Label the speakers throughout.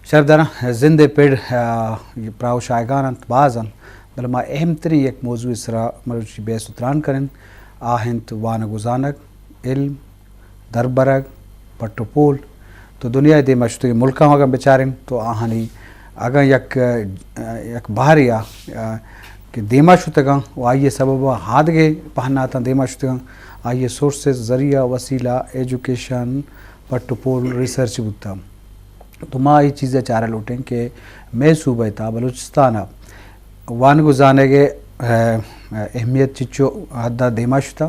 Speaker 1: شرفداران زندے پیڑ پراو شائگان بازن بل ما اہم ترین یک موضوع اسرا مروچی بیس اتران کرن آہنت وانگ وزانگ علم دربرگ پٹو پول تو دنیا دے مشتگی ملکاں اگر بیچارن تو آہنی اگر یک بہریا کہ دیما شتگاں و آئیے سبب ہادگے پہناتا دیما شتگاں آئیے سورسز ذریعہ وسیلہ ایجوکیشن پٹو پول ریسرچ بودتا تو ما یہ چیزیں چارہ لوٹیں کہ میں صوبہ تا بلوچستانہ وانگو زانگے اہمیت چچو حدہ دیما شتا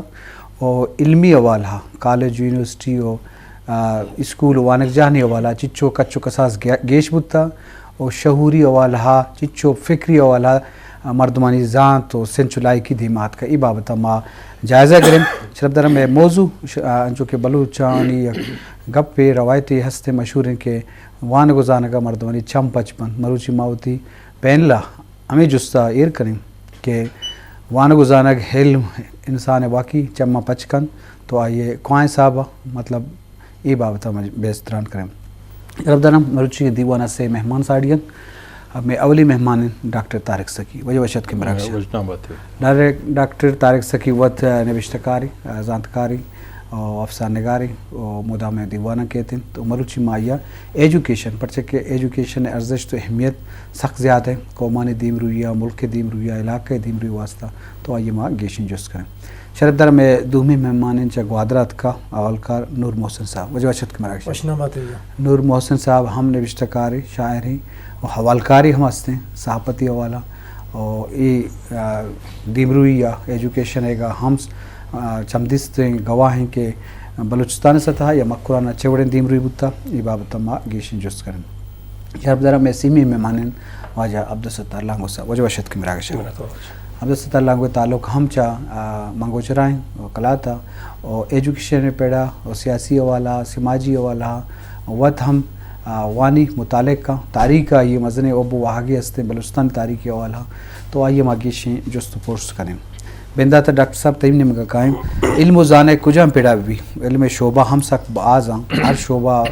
Speaker 1: اور علمی اوالہ کالج یونیورسٹی و اسکول وانگ جانی اوالہ چچو کچو کساس گیش بودتا اور شعوری اوالہ چچو فکری اوالہ مردمانی ذات و سنچلائی کی دیمات کا ای بابتا ما جائزہ کریں شرفداران میں موضوع جو کہ بلوچانی گپ پہ روایتی ہستے مشہور ہیں کہ وانگو زانگا مردمانی چم پچپن مروچی ماوتی پینلا ہمیں جستا ایر کریں کہ وانگو زانگ علم انسان واقعی چمہ پچکن تو آئیے کوائیں صاحبہ مطلب ای بابتا بیستران کریں شرفداران مروچی دیوانہ سے مہمان ساڑین اب میں اولی مہمان ہیں ڈاکٹر طارق سکی وجہ وشت کے مراکشہ ڈاکٹر طارق سکی وقت نوشتکاری زانتکاری اور افسانہ نگاری اور مدام دیوانہ کہتے ہیں تو مروچی مایا ایجوکیشن پرچہ کہ ایجوکیشن ارزش تو اہمیت سخت زیادہ ہے قومانی دیم رویہ ملک دیم رویہ علاقہ دیم رویہ واسطہ تو آئیے ماں گیشن جس کریں شرفدار میں دومی مہمان ہیں گوادرات کا اولکار نور محسن صاحب وجہ وشت کے مراکشہ نور محسن صاحب ہم نوشتکاری شاعری اور حوالکاری ہم ہستے ہیں صحافتی حوالہ اور یہ دیمرویہ ایجوکیشن ہے گا ہم چمدست گواہ ہیں کہ بلوچستان سطح یا مقرانہ چوڑیں دیمروی بودتا یہ بابتا ما گیشن جس کریں شرفدارہ میں سیمی مہمانن واجہ عبدالستار لانگو صاحب وجہ وشت کے مراکشہ عبدالستار لانگو تعلق ہم چاہ منگو چرائیں اور کلاتا اور ایجوکیشن پیڑا اور سیاسی حوالہ سماجی حوالہ وقت ہم وانی مطالعہ کا تاریخ کا یہ مزن ابو وہاگی ہستے بلوچستان تاریخی حوالہ تو آئیے ماگیشیں جست پرس کریں بنداتا ڈاکٹر صاحب تیم نے مگا قائم علم و زانے کجاں پیڑا بھی علم شعبہ ہم سک باز ہاں ہر شعبہ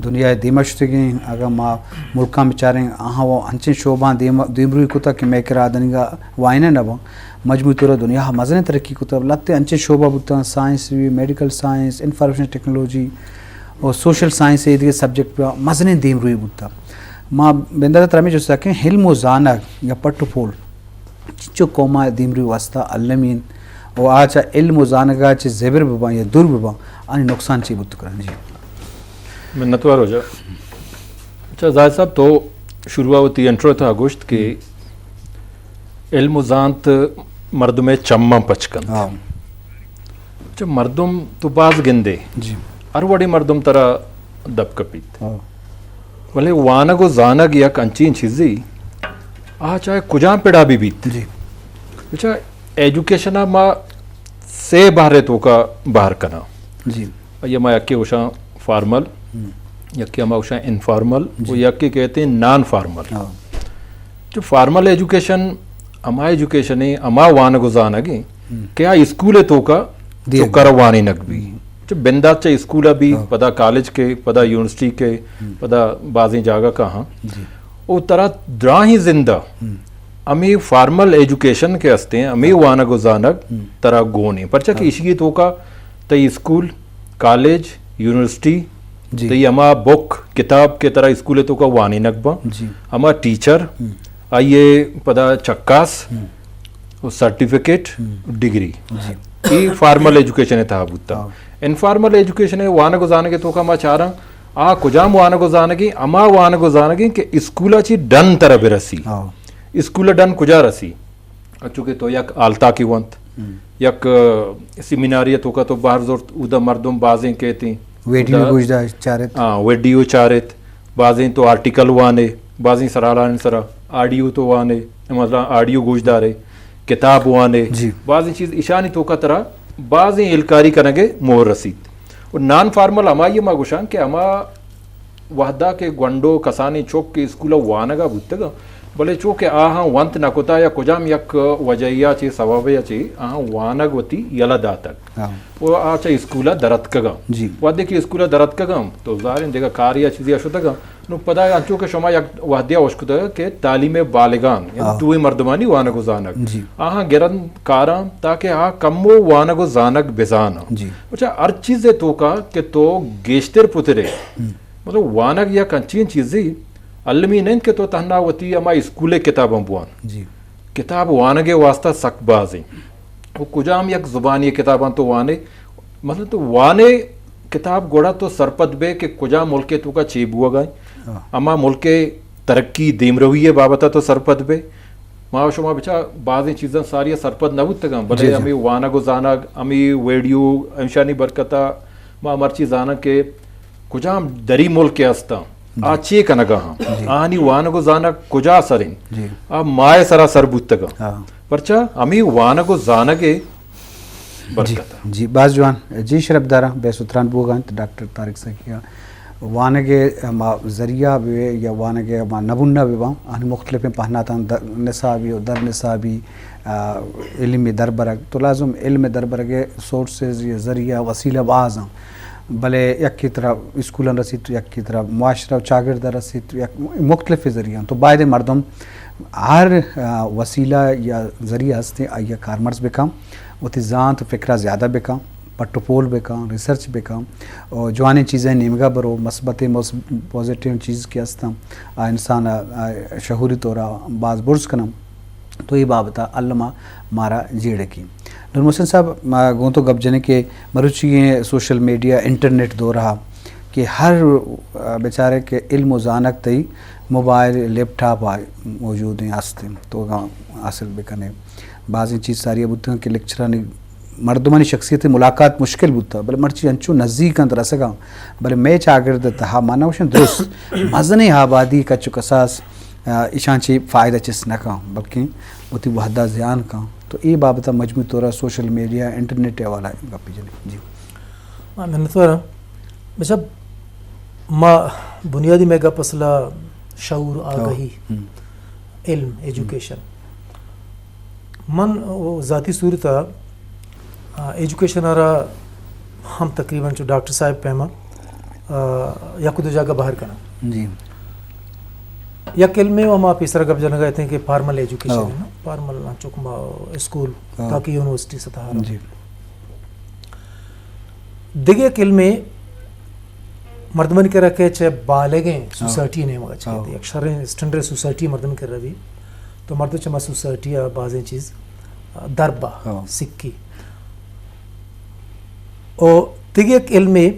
Speaker 1: دنیا دیمشتگیں اگر ما ملکاں بچاریں آہاں وہ ہنچیں شعبہ دیمروی کتا کہ میں کرا دنگا وائنہ نبا مجموعی طور دنیا مزن ترقی کتا لگتے ہنچیں شعبہ بودتا سائنس بھی میڈیکل سائنس انفارمیشن ٹیکنالوجی اور سوشل سائنس یہ سبجیکٹ پہ مزن دیم روی بودتا ما بندہ ترمی جو سکیں علم و زانگ یا پٹو پول چچو قوما دیم روی واسطہ علمین اور آجا علم و زانگا چی زیبر ببا یا دور ببا آنی نقصان چی بودتا کرن جی
Speaker 2: میں نتوار ہو جا اچھا زاہد صاحب تو شروع ہوتی انٹرو تھا گوشت کہ علم و زانت مردم چمم پچکن اچھا مردم تو باز گندے
Speaker 1: جی
Speaker 2: اروڑی مردم ترا دب کپیت ولی وانگ و زانگ یا کنچین چیزی چاہے کجاں پیڑا بھی بیت
Speaker 1: جی
Speaker 2: اچھا ایجوکیشن ما سے باہر تو کا باہر کنا
Speaker 1: جی
Speaker 2: یہ ما یکی اوشاں فارمل یکی ما اوشاں انفارمل وہ یکی کہتے ہیں نان فارمل جو فارمل ایجوکیشن اما ایجوکیشن ہے اما وانگ و زانگی کیا اسکول تو کا جو کروانی نک بھی جو بندات چاہے اسکولہ بھی پدا کالج کے پدا یونیورسٹی کے پدا بازیں جاگا کہاں او طرح دراہی زندہ امی فارمل ایجوکیشن کے ہستے ہیں امی وانگ و زانگ طرح گونے پرچہ کہ اسی تو کا تی اسکول کالج یونیورسٹی تی اما بک کتاب کے طرح اسکول تو کا وانی نقبہ اما ٹیچر آئیے پدا چکاس سرٹیفکیٹ ڈگری یہ فارمل ایجوکیشن ہے تحابوتا انفارمل ایجوکیشن ہے وانگ و زانگ تو کا ما چاہ رہا کجام وانگ و زانگی اما وانگ و زانگی کہ اسکولہ چی ڈن طرح برسی اسکولہ ڈن کجا رسی چونکہ تو یک آلتا کی ونت یک سیمیناری تو کا تو باہر زورت اودا مردم بازیں کہتے ہیں
Speaker 1: ویڈیو گوشدہ چارت
Speaker 2: ویڈیو چارت بازیں تو آرٹیکل وانے بازیں سرالان سرا آڈیو تو وانے مطلب آڈیو گوشدہ رہے کتاب وانے بازیں چیز اشانی تو کا طرح بازیں الکاری کنگے مور رسید اور نان فارمل اما یہ ماگوشان کہ اما وحدہ کے گنڈو کسانی چوک کے اسکولہ وانگا بودتا گا بلے چونکہ آہاں ونت نکتا یا کجام یک وجہیا چی سببیا چی آہاں وانگ وتی یلا داتک وہ آچا اسکولا درت کگم ودے کی اسکولا درت کگم تو ظاہر دیگا کاریا چیزیا شدگا نو پدا انچو کہ شما یک وحدیا وشکتا کہ تعلیم بالغان یعنی توی مردمانی وانگو زانک آہاں گرن کارام تاکہ آہاں کمو وانگو زانک بزانا اچھا ہر چیز تو کا کہ تو گیشتر پترے مطلب وانگ یا کنچین چیزی علمی نہیں کہ تو تہنا وتی اما اسکولے کتاباں بوان کتاب وانگے واسطہ سک بازیں وہ کجام یک زبانی کتاباں تو وانے مطلب تو وانے کتاب گوڑا تو سرپد بے کہ کجا ملکے تو کا چیب ہوا گئے اما ملکے ترقی دیم رویے بابتا تو سرپد بے ماں شما بچا بعض چیزاں ساری سرپد نبود تگاں بلے امی وانگو زانگ امی ویڈیو امشانی برکتا ماں مرچی زانگ کے کجام دری ملکے ہستا آچے کنگا ہاں آنی وانگو زانگ کجا سرین مائے سرا سربوت تگا پرچا امی وانگو زانگے برکتا
Speaker 1: جی باز جوان جی شرف دارا بے ستران بوگان ڈاکٹر طارق سکیا وانگے ذریعہ بھی یا وانگے نبونہ بھی وہاں آنی مختلف پہناتا نصابی و در نصابی علمی دربرگ تو لازم علم دربرگے سورسز یا ذریعہ وسیلہ بعض ہیں بلے یک کی طرح اسکولن رسید تو یک کی طرح معاشرہ و چاگردہ رسید تو یک مختلف ذریعہ تو باید مردم ہر وسیلہ یا ذریعہ ہستے آئیہ کارمرز بکام وتی ذات فکرہ زیادہ بکام پٹو پول بکام ریسرچ بکام اور جوانی چیزیں نیمگا برو مثبت پوزیٹیو چیز کی ہستا انسان شعوری طورا باز برز کنم تو یہ بابتا علمہ مارا جیڑے کی نور محسن صاحب گوں تو گپ جنے کہ مروچی سوشل میڈیا انٹرنیٹ دو رہا کہ ہر بیچارے کے علم و زانک تی موبائل لیپ ٹاپ موجود ہیں آستے تو حاصل بکنے بعضی چیز ساری بودتا ہیں کہ لیکچرانی مردمانی شخصیت ملاقات مشکل بودتا بلے مرچی انچو نزدیک اندر رسگا بلے میں چاگرد تہا مانا وشن درست مزنی آبادی کا چکساس ایشان چی فائدہ چس نہ کہاں بلکہ وہ وحدہ زیان کہاں تو یہ بابتا مجموعی طورہ سوشل میڈیا انٹرنیٹ والا گپی جنے جی
Speaker 3: میں طورا بچہ ما بنیادی میں گپ اصلا شعور آگاہی علم ایجوکیشن من ذاتی صورتا ایجوکیشن آرہ ہم تقریباً جو ڈاکٹر صاحب پیما یا کدو جاگہ باہر کنا
Speaker 1: جی
Speaker 3: یا کلمے ہم آپ اس طرح گپ جانا گئے کہ فارمل ایجوکیشن ہے نا فارمل چکما اسکول تاکہ یونیورسٹی سطح
Speaker 1: جی
Speaker 3: دیگے کلمے مردمن کر رکھے چاہے بالغیں سوسائٹی نے مگا چاہتے ہیں اکثر اسٹینڈرڈ سوسائٹی مردمن کر رہی تو مرد چما سوسائٹی بعضیں چیز دربا سکی اور دیگے کلمے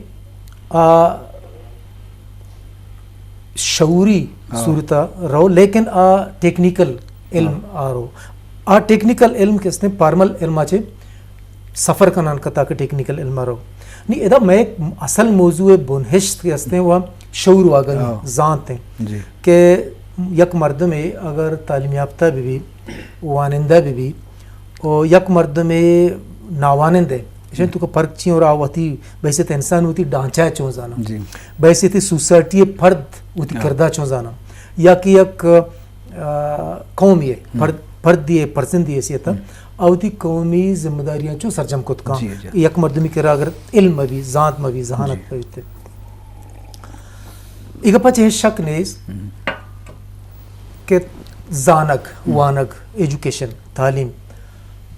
Speaker 3: شعوری صورتہ رہو لیکن ٹیکنیکل علم رہو ٹیکنیکل علم کس نے فارمل علم آچے سفر کا نان کا تاکہ ٹیکنیکل علم رہو نہیں ادا میں اصل موضوع بنہشت کے ہستے ہیں وہ شعور واگل ذات ہیں کہ یک مرد میں اگر تعلیم یافتہ بھی وانندہ بھی اور یک مرد میں ناوانند ہے شاید تو کا فرق چین اور آواتی بیسیت انسان ہوتی ڈانچہ چون زانا بیسیت سوسائٹی فرد ہوتی کردہ چون زانا یا کہ یک قومی ہے فرد دیئے پرسن دیئے سیتا آواتی قومی ذمہ داریاں چون سرجم کت کام یک مردمی کرا اگر علم بھی ذات بھی ذہانت بھی ہوتے ایک پچھ ہے شک نیز کہ زانک وانک ایجوکیشن تعلیم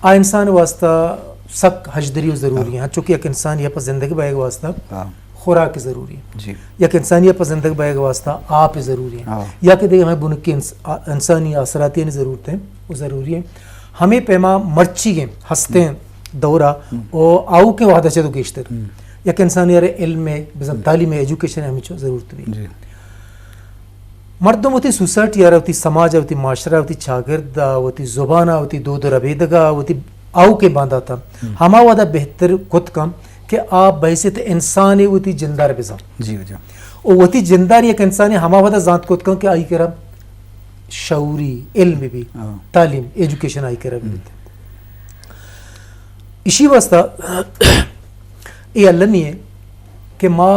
Speaker 3: انسان واسطہ سک حجدری ضروری ہیں چونکہ ایک انسان یہ پر زندگی بائے گا واسطہ خوراک ضروری ہے یا کہ انسانی پر زندگی بائے گا واسطہ آپ ضروری ہیں یا کہ دیکھ ہمیں بنکی انسانی اثراتی ضرورت ہیں وہ ضروری ہیں ہمیں پیما مرچی ہیں ہستے ہیں دورہ اور آؤ کے وعدہ چاہے تو گیشتر یا کہ انسانی علم میں تعلیم ایجوکیشن ہمیں چاہے ضرورت بھی مردم ہوتی سوسائٹی ہوتی سماج ہوتی معاشرہ ہوتی چاگرد ہوتی زبانہ ہوتی دو ربیدگا ہوتی آؤ کے باندھا تھا ہما وعدہ بہتر خود کم کہ آپ بحیثیت انسانی ہوتی جندار بزا اور ہوتی جنداری ایک انسانی ہما وعدہ ذات خود کم کہ آئی کرا شعوری علم بھی تعلیم ایجوکیشن آئی کرا بھی اسی واسطہ یہ اللہ نہیں ہے کہ ما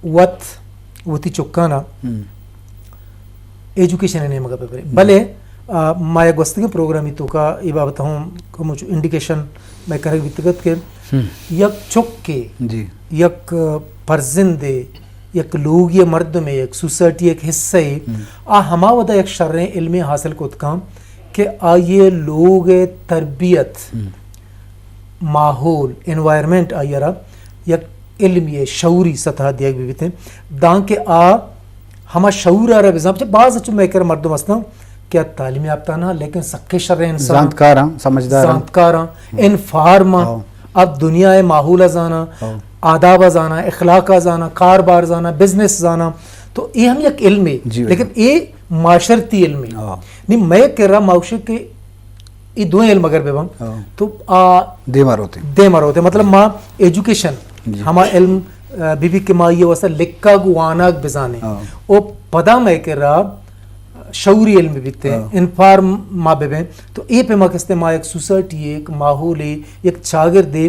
Speaker 3: وقت ہوتی چکانا एजुकेशन ने मगा पे भले माया गोस्तगी प्रोग्राम तो का ये बात हूँ को मुझे इंडिकेशन मैं करे वितगत के यक चुक के
Speaker 1: जी
Speaker 3: यक परजिंदे एक लोग ये मर्द में एक सोसाइटी एक हिस्सा आ हमावदा एक शर्रे इल्मी हासिल को काम कि आ ये लोग तरबियत माहौल एनवायरनमेंट आयरा एक इल्म ये शऊरी सतह दिया भी थे दां के आ हमा शऊर आ रहा है बाज़ अच्छे मैं कर मर्द मस्ता क्या तालीम याफ्ता ना लेकिन सक्के शर्रे इंसान
Speaker 1: जानकार समझदार
Speaker 3: जानकार इन फार्मा अब दुनिया है माहौल जाना आदाब जाना इखलाक जाना कारोबार जाना बिजनेस जाना तो ये हम एक इल्म है लेकिन ये माशरती इल्म है नहीं मैं कह रहा माउशे के ये दो इल्म अगर बेबंग तो दे मारोते मतलब माँ एजुकेशन हमा इल्म बीबी के माँ ये वैसा लिक्का गुआना बिजाने ओ पदा मैं कह रहा शऊरी इल्म बीते इनफार्म माँ बेबे तो ये पे माँ किस्ते माँ एक सोसाइटी एक माहौल एक चागिर दे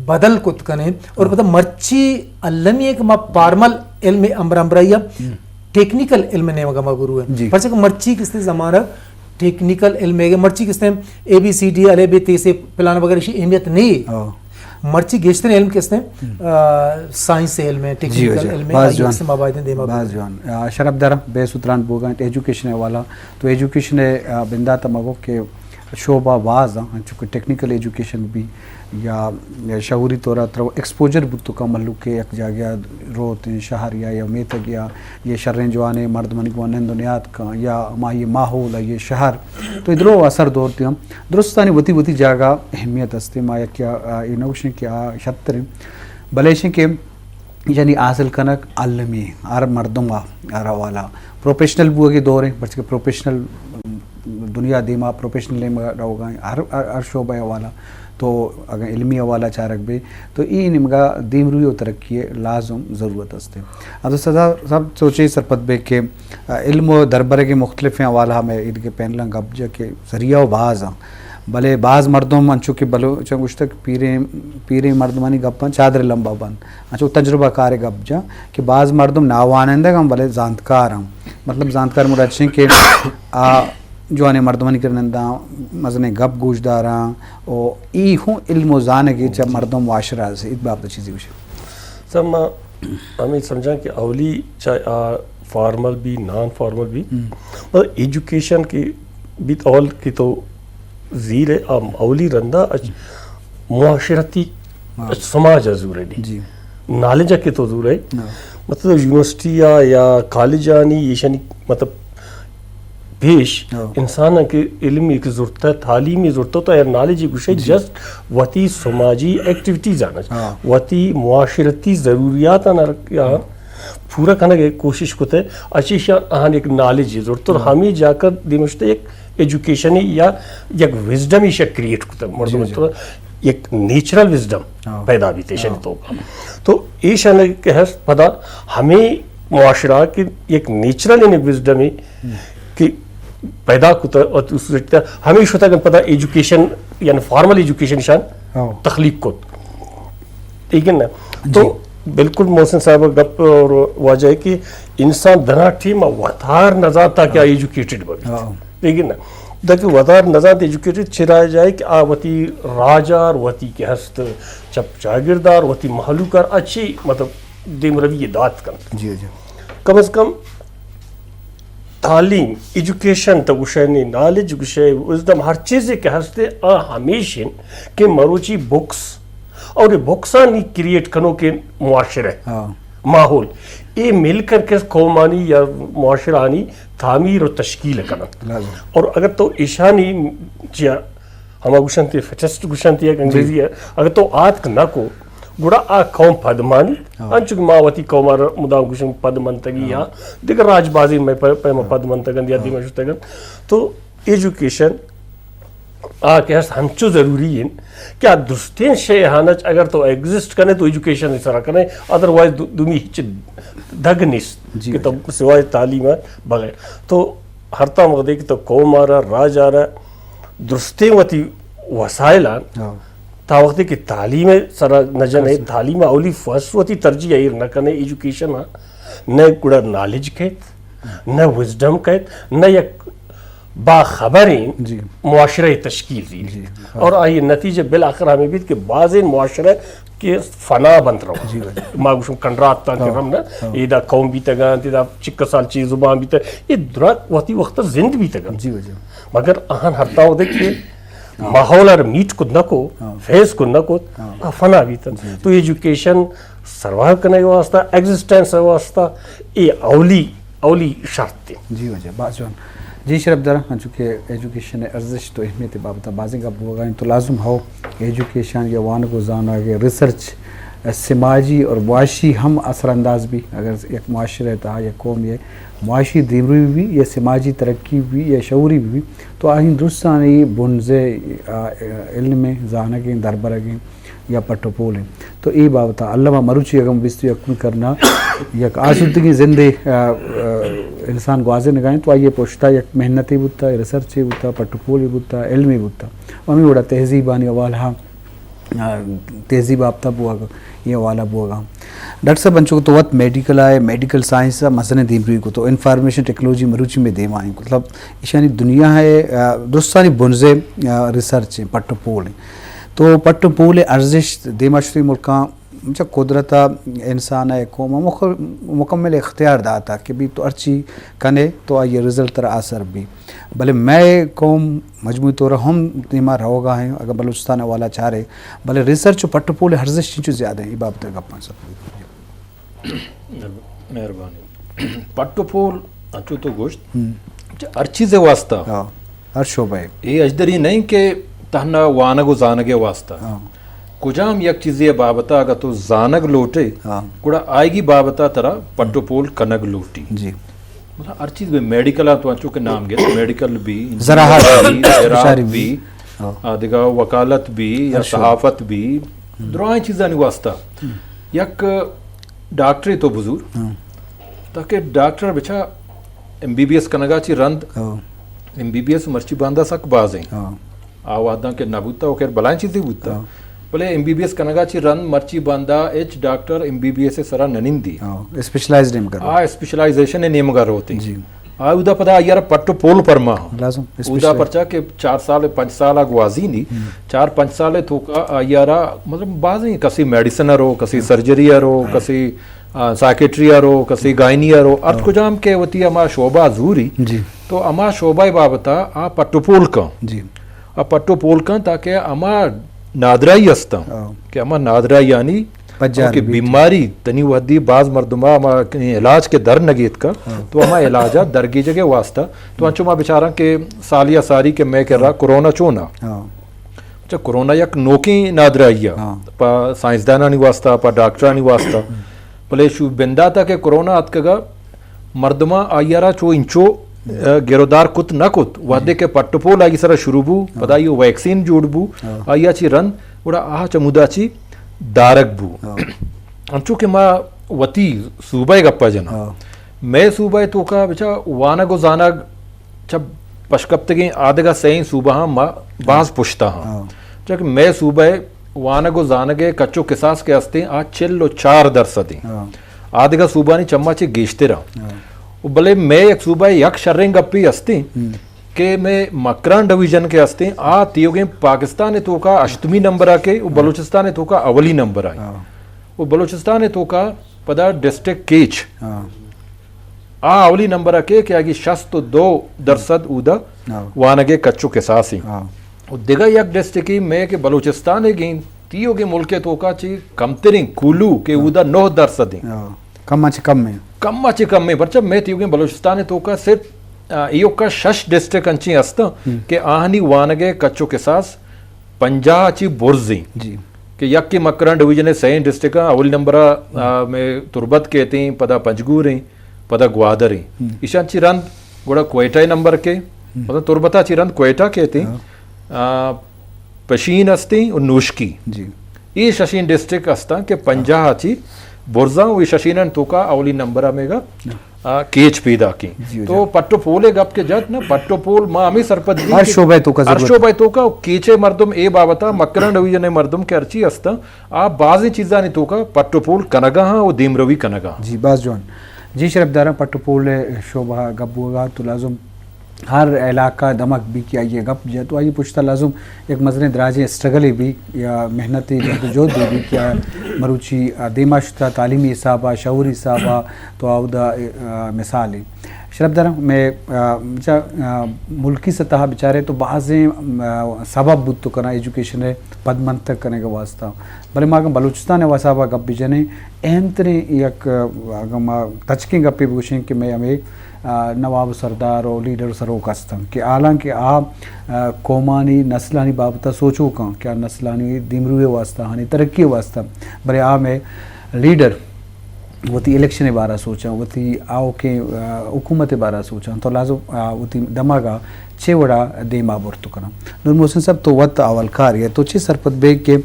Speaker 3: बदल कुत कने और पता मर्ची अल्लमी एक माँ पारमल इल्म अम्बराइया टेक्निकल इल्म ने मगा गुरु है पर से मर्ची किस्ते जमाना टेक्निकल इल्म है मर्ची किस्ते ABCD अले बे ते से प्लान वगैरह की अहमियत नहीं मर्ची गेस्टन इल्म किस्ते साइंस इल्म है टेक्निकल इल्म है इससे माबाइदें दे
Speaker 1: बाज़ शरफ दर बेसुतरान बोगा एजुकेशन वाला तो एजुकेशन बिंदा तमगो के शोबा वाज चूँकि टेक्निकल एजुकेशन भी या शऊरी तौर पर एक्सपोजर बुत का मल्लू के एक जागया रोत शहर या मेत गया ये शर्रें जवाने मर्द मन को दुनियात का या मा ये माहौल ये शहर तो इधरों असर दौरते हम दुरुस्तानी वती वती जागा अहमियत हस्ते मा या क्या इनोवेशन क्या शतर बलेश के यानी हासिल कनक आलमी आर मर्दों आर वाला प्रोफेशनल बुआ के दौर है बच्चे प्रोफेशनल दुनिया दीमा प्रोफेशनल रहोगा हर शोबा वाला तो अगर इल्मी वाला चारक भी तो ये निमगा दीमरुई तरक्की लाजम ज़रूरत हस्ते अब तो सदा सब सोचे सरपत बे के इल्म दरबार के मुख्तलिफ हवाला में ईद के पैनल कब्जा के जरिया बाज़ भले बाज़ मर्दों अंचो के बलो चंगुश तक पीरे मर्दमानी गप्पन चादर लंबा बन अंचो तजुर्बा कार गब्जा कि बाज़ मर्दम नावानंद हम भले जानकार हम मतलब जानकार मुझे अच्छे के जवाने मर्दमानी करनंदा मजने गप गोशदारा और ई हूँ इल्म जान के जब मर्दों वाशरा से इत बाप चीज़ विषय
Speaker 4: सब हमें समझा कि अवली चाहे फॉर्मल भी नॉन फॉर्मल भी मतलब एजुकेशन की भी अवल की तो ज़ीर अवली रंदा मुआशरती समाज जरूर है जी नॉलेज के तो जरूर है मतलब यूनिवर्सिटी या कॉलेज आनी ये शनी मतलब पेश इंसान के इल्मी की ज़रूरत है तालीमी ज़रूरत है नॉलेज गुशे जस्ट वती समाजी एक्टिविटीज़ आना वती मुआशरती ज़रूरियात आना पूरा करने की कोशिश करते हैं अच्छी शान एक नॉलेज की ज़रूरत और हमें जाकर दिमश्ते एक एजुकेशन या एक विजडम ही शक क्रिएट करते हैं तो एक नेचुरल विजडम पैदा भी थे तो ये शान के है पता हमें मुआशरा की एक नेचुरल इन विजडम ही कि पैदा कुता और उससे हमेशा होता है पता एजुकेशन यानी फॉर्मल एजुकेशन शान तख्लीक को ठीक है ना तो बिल्कुल मोहसिन साहब गप और वजह है कि इंसान दना टीम वतार नज़ार था क्या एजुकेटेड बन ठीक है ना देखिए वतार नज़ार एजुकेटेड चिराया जाए कि वती राजार वती के हस्त जब जागीरदार वती महलूकार अच्छी मतलब दिम रवि दात कर
Speaker 1: जी जी
Speaker 4: कम से कम तालीम एजुकेशन तो गुशे नॉलेज गुशे विजडम हर चीज़ के हंसते हमेशा के मरोची बुक्स और ये बुक्स नहीं क्रिएट करो के मुआशरे माहौल ये मिलकर के कौमानी या मुआशरानी तामीर और तश्कील करना और अगर तो ईशानी जिया हम गुशंती फचस्ट गुशंती है अंग्रेजी है अगर तो आत ना को गुड़ा आ कौम पदमानी अंचुक मावती कौमार मुदा गुशन पदमंतगी या दिगर राजबाजी में पैमा पदमंतगन या दिमशतगन तो एजुकेशन आ के हमचो जरूरी है क्या दुस्तें शेहानच अगर तो एग्जिस्ट करने तो एजुकेशन इस तरह करने अदरवाइज दुमी हिच दगनिस कि तो सिवाय तालीम बगैर तो हरता मगदे कि तो कौम आ रहा राज आ रहा दुस्तें वती वसाइलान ता वक्त की तालीम सरा नजन है तालीम अवली फर्स्ट वती तरजीह है न करने एजुकेशन न गुड़ा नॉलेज के न विजडम कहत न एक बाखबरें
Speaker 1: जी
Speaker 4: मुआशरे तश्कील दी और आई नतीजे बिल आखिर हमें भी कि बाज़ मुआशरे के फना बंद रहो मागुशम कंडरात ता के हम ना इदा कौम भी तगा तिदा चिक्क साल चीज जुबान भी ये दुरात वती वक्त जिंद भी तगा
Speaker 1: जी वजह
Speaker 4: मगर अहन हरता हो देखिए माहौल और मीट को नको फेस को नको फना भी तक तो एजुकेशन सर्वाइव करने के वास्ता एग्जिस्टेंस वास्ता ये औली शर्त थी
Speaker 1: जी वजह बाजवान जी शरफ दरा चूँकि एजुकेशन अर्जिश तो अहमियत बाबत बाजी का होगा तो लाजम हो एजुकेशन या वान को जाना कि रिसर्च समाजी और मुआशी हम असरानंदाज भी अगर एक माशरे था या कौम ये मुआशी दीमरी भी या समाजी तरक्की भी या शऊरी भी तो आइन दुरुस्तानी बुनजे इल्म जाना के दरबर के या पटोपोल तो ये बाबत अल्लामा मरुची अगम बिस्तु यकून करना यक आसुदगी जिंदे इंसान ग्वाजे नगाएं तो आइए पोश्ता यक मेहनती बुता रिसर्च बुता पटोपोल बुता इल्मी बुता मम्मी बड़ा तहजीबानी वाला तहजीब आपता बुआ ये वाला बुआ डॉक्टर साहब बंचो तो वत मेडिकल आए मेडिकल साइंस मसने दीमरी को तो इंफॉर्मेशन टेक्नोलॉजी मरुची में देम आए मतलब ईशानी दुनिया है दोस्तानी बुनजे रिसर्च पटोपोल तो पटोपोल अर्जिश देमाशरी मुल्का जब कुदरत इंसान है कौम मुकम्मल इख्तियार दाता कि भी तो अर्ची कने तो ये रिजल्ट तरह असर भी भले मैं कौम मजमूई तौर हम दिमा रहोगा हैं अगर बलूचिस्तान वाला चाह रहे भले रिसर्च पटोपोल हर्जिश चीज़ ज़्यादा है ये बात गप्पा सब
Speaker 2: मेहरबानी पटोपोल अच्छो तो गोश्त अर्ची से वास्ता
Speaker 1: हर शोबा है
Speaker 2: ये अजदरी नहीं के तहना वानगो जानगे वास्ता कुजाम यक चीज़े बाबता अगर तो जानग लोटे कुड़ा आएगी बाबता तरह पटोपोल कनग लोटी
Speaker 1: जी
Speaker 2: मतलब हर चीज़ में मेडिकल तो अच्छो के नाम गए मेडिकल भी
Speaker 1: ज़राअत
Speaker 2: भी दिगा वकालत भी या सहाफत भी दुराएं चीज़ां नहीं वास्ता यक डॉक्टरी तो बुजुर्ग ताकि डॉक्टर बेचा MBBS कनगाची रंद MBBS मर्ची बांधा सक बाजें आवादा के नबूता और बलाएं चीज़ें बूता बोले MBBS कनगाची रन मर्ची बांधा एच डॉक्टर MBBS से सरा ननिंदी
Speaker 1: स्पेशलाइज्ड नेम कर
Speaker 2: स्पेशलाइजेशन ने नेम कर होते जी उदा पता यार पट्टोपोल परमा
Speaker 1: लाजम
Speaker 2: उदा परचा के 4 साल 5 साल गवाजी नी 4-5 साल तो का यारा मतलब बाजी कसी मेडिसिनर हो कसी सर्जरीयर हो कसी साइकेट्रियर हो कसी गायनियर हो अर्थ को जाम के वती अमा शोभा जूरी
Speaker 1: जी
Speaker 2: तो अमा शोभा बाबता आ पट्टोपोल का
Speaker 1: जी
Speaker 2: आ पट्टोपोल का ताकि अमा नादराई अस्ता कि अमा नादराई यानी कि बीमारी तनी वदी बाज मर्दमा इलाज के दर नगीत का तो अमा इलाजा दर की जगह वास्ता तो अंचो मा बेचारा के सालिया सारी के मैं कह रहा कोरोना चोना अच्छा कोरोना यक नोकी नादराइया पा साइंसदाना नहीं वास्ता पा डॉक्टरा नहीं वास्ता भले शु बिंदा था के कोरोना अतकगा मर्दमा आयारा चो इंचो गिरोदार कुत न कुत वादे के पट्टोपोल आई सरा शुरूबू पता यो वैक्सीन जोड़बू आया ची रन उड़ा आह चमुदाची दारकबू अंचो के माँ वती सूबाई गप्पा जना मैं सूबाई तो का बेचा वाना गो जाना जब पशकप्ते के आधे का सही सूबा माँ बाज पुछता हाँ जब मैं सूबाई वाना गो जाना के कच्चो किसास के हस्ते आज चिल्लो 4 दरसदी आधे का सूबा नहीं चम्मा चे गेश्ते रहा भले मैं एक सूबा यक शर्रेंग गप्पी हस्ती के मैं मकरान डिवीजन के हस्ते आ तीयोगे पाकिस्तान तो का 8वीं नंबर आके वो बलूचिस्तान तो का अवली नंबर आए वो बलूचिस्तान तो का पदा डिस्ट्रिक्ट केच आ अवली नंबर आके क्या कि 62% उदा वानगे कच्चो के सासी दिगा यक डिस्ट्रिक्ट की मैं के बलूचिस्तान गई तीयोगे मुल्क तो का ची कमतरिंग कुलू के उदा 9% कम में बच्चा मैं तीयोगे बलूचिस्तान तो का सिर्फ यो का 6 डिस्ट्रिक्ट अंची अस्ता के आहनी वानगे कच्चो के सास 50 ची बुर्जी
Speaker 1: जी
Speaker 2: कि यक की मकरन डिवीजन सही डिस्ट्रिक्ट अवली नंबर में तुरबत कहते हैं पदा पंजगूर हैं पदा ग्वादर हैं ईशान ची रंद गोड़ा क्वेटा नंबर के पदा तुरबता ची रंद क्वेटा कहते हैं पशीन अस्ती और नूशकी
Speaker 1: जी
Speaker 2: ये शशीन डिस्ट्रिक्ट अस्ता के 50 ची बुर्जा वी शशीनन तो का अवली नंबर आमेगा केच पैदा की तो पट्टोपोले गप के जत ना पट्टोपोल मां हमें सरपत दी
Speaker 1: अर्शोबाई तो का
Speaker 2: केचे मर्दम ए बाबता मकरन डिवीजन मर्दम के अर्ची अस्ता आप बाजी चीजा नहीं तो का पट्टोपोल कनगा हां और दीमरवी कनगा
Speaker 1: जी बाज जोन जी शरफ दारा पट्टपोल शोभा गब्बूगा तो लाजुम हर इलाका दमक भी किया ये गप जो तो आइए पुछता लाजुम एक मजने दराजे स्ट्रगल भी या मेहनती जो भी क्या मरुची देमाशता तालीमी हिसाबा शऊरी हिसाबा तो आउदा मिसाल शरफदारा में मुल्की सतह बेचारे तो बाज़े सबब बुद्ध तो करना एजुकेशन है पदमंत तक करने का वास्ता भले माँ बलूचिस्तान है वसाबा गप भी जने अहम तरी एक तचकी गप्पे पूछें कि मैं हमें नवाब सरदार और लीडर सरो कस्तम कि हालांकि आप कौमानी नस्लानी बाबत सोचो कहाँ क्या नस्लानी दिमरुए वास्ता हानि तरक्की वास्ता भले आ में लीडर वती इलेक्शन बारा सोचा वती आओ के हुकूमत बारा सोचा तो लाजो वती दमागा चेवड़ा देमा बुर्तु कना नूर मोहसिन साहब तो वत अवल कार है तो चे सरपत बेग के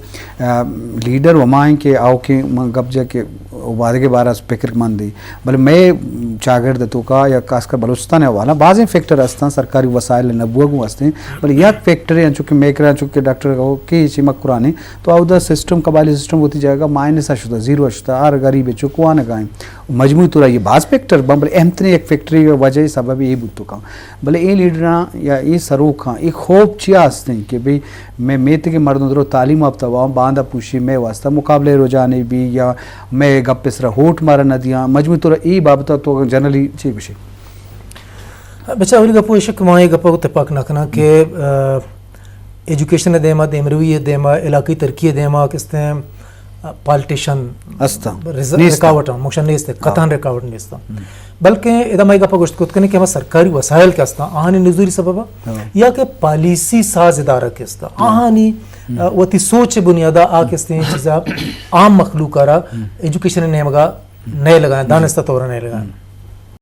Speaker 1: लीडर वमाएं के आओ के गब्जा के उबादे के बारा फिक्र मंदी भले मैं चागर्द तो का या खासकर बलूचिस्तान वाला बाज़ फैक्टर हस्ता सरकारी वसाइल नबुअगु हस्ते भले यक फैक्टर है चूँकि मेकरा चूँकि डॉक्टर को के चिमक कुराने तो आउदा सिस्टम कबाली सिस्टम होती जाएगा माइनस अशुदा जीरो अशुदा आर गरीब चुकवा न गाएं मजमू तो ये बाज़ फैक्टर भले अहम तरी एक फैक्ट्री वजह सबब ये बुत का भले ये लीडर या ये सरूख हाँ एक खूब चिया हस्ते कि भाई मैं मेत के मर्दों दरो तालीम अब तवा बांधा पूछी मैं वास्ता मुकाबले रोजाने भी या मैं गप्पे सरा होट मारा नदियाँ मजमू तो ये बाबत तो जनरली ची विषय
Speaker 3: बच्चा अवली गप्पो इशक माए गप्पो को तपक नकना के एजुकेशन देमा देमरुई देमा इलाकी तरक्की देमा किसते पॉलिटिशियन
Speaker 1: अस्ता
Speaker 3: रिकावट मोशन नहीं इसते कतान रिकावट नहीं इसता बल्कि इधर माइका पगोश्त कुछ करने के हमारे सरकारी वसाइल क्या स्ता आहानी नजूरी सबबा या के पॉलिसी साज इदारा के स्ता आहानी वती सोच बुनियादा आ के स्ते चीज़ा आम मखलूकारा एजुकेशन ने मगा नए लगाए दानिस्ता तौर नए लगाए